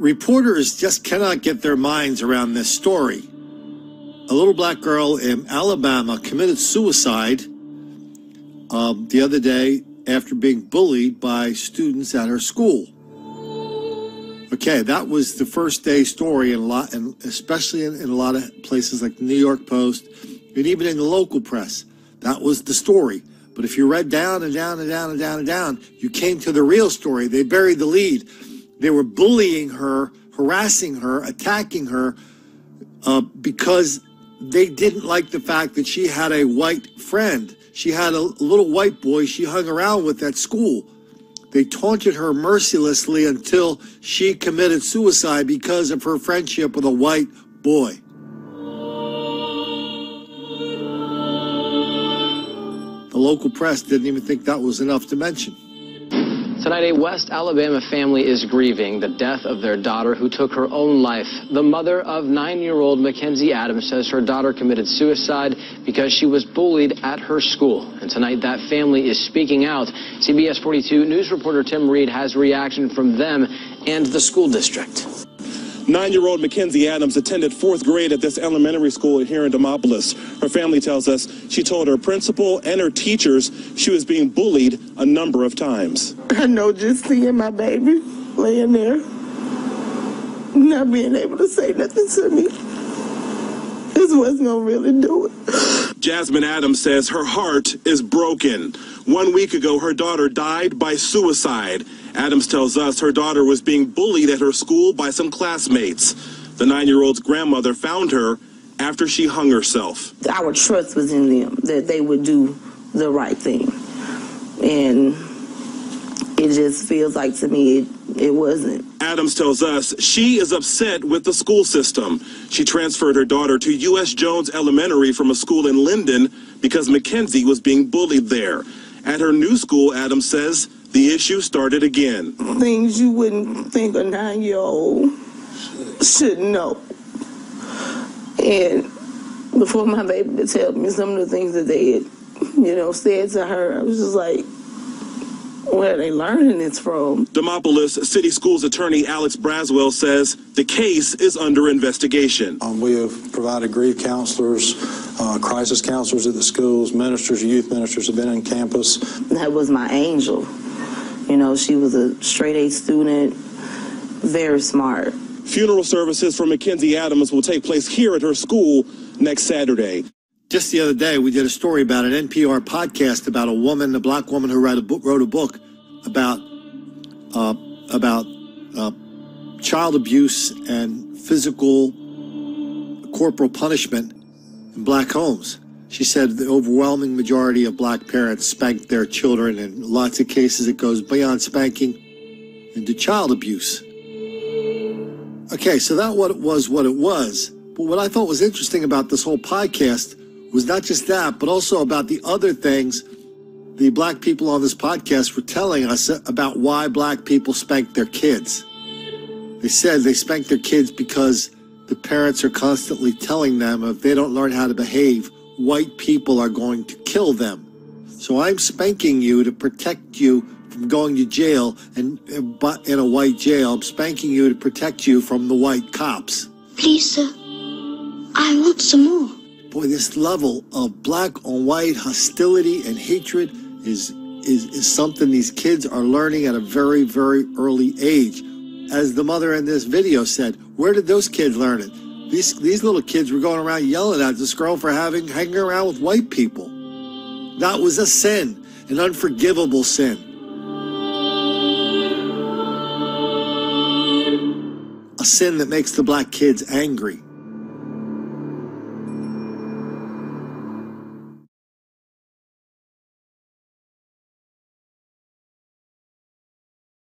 reporters just cannot get their minds around this story. A little black girl in Alabama committed suicide the other day after being bullied by students at her school. Okay, that was the first day story and especially in a lot of places like the New York Post and even in the local press. That was the story. But if you read down and down and down and down and down, you came to the real story. They buried the lead. They were bullying her, harassing her, attacking her because they didn't like the fact that she had a white friend. She had a little white boy she hung around with at school. They taunted her mercilessly until she committed suicide because of her friendship with a white boy. The local press didn't even think that was enough to mention. Tonight, a West Alabama family is grieving the death of their daughter who took her own life. The mother of 9-year-old Mackenzie Adams says her daughter committed suicide because she was bullied at her school. And tonight, that family is speaking out. CBS 42 news reporter Tim Reed has reaction from them and the school district. 9-year-old Mackenzie Adams attended 4th grade at this elementary school here in Demopolis. Her family tells us she told her principal and her teachers she was being bullied a number of times. I know just seeing my baby laying there, not being able to say nothing to me, this wasn't going to really do it. Jasmine Adams says her heart is broken. 1 week ago, her daughter died by suicide. Adams tells us her daughter was being bullied at her school by some classmates. The 9-year-old's grandmother found her after she hung herself. Our trust was in them, that they would do the right thing. And it just feels like to me it wasn't. Adams tells us she is upset with the school system. She transferred her daughter to U.S. Jones Elementary from a school in Linden because Mackenzie was being bullied there. At her new school, Adams says the issue started again. Things you wouldn't think a 9-year-old should know. And before my baby could tell me some of the things that they had, said to her, I was just like, where are they learning this from? Demopolis City Schools attorney Alex Braswell says the case is under investigation. We have provided grief counselors, crisis counselors at the schools, ministers, youth ministers have been on campus. That was my angel. She was a straight-A student, very smart. Funeral services for Mackenzie Adams will take place here at her school next Saturday. Just the other day, we did a story about an NPR podcast about a black woman who wrote a book about child abuse and physical corporal punishment in black homes. She said the overwhelming majority of black parents spank their children, and in lots of cases it goes beyond spanking into child abuse. Okay, so that was what it was. But what I thought was interesting about this whole podcast was not just that, but also about the other things the black people on this podcast were telling us about why black people spank their kids. They said they spank their kids because the parents are constantly telling them if they don't learn how to behave, white people are going to kill them. So I'm spanking you to protect you from going to jail, and in a white jail, I'm spanking you to protect you from the white cops. Please, sir, I want some more. Boy, this level of black on white hostility and hatred is something these kids are learning at a very, very early age. As the mother in this video said, where did those kids learn it? These little kids were going around yelling at this girl for hanging around with white people. That was a sin, an unforgivable sin. A sin that makes the black kids angry.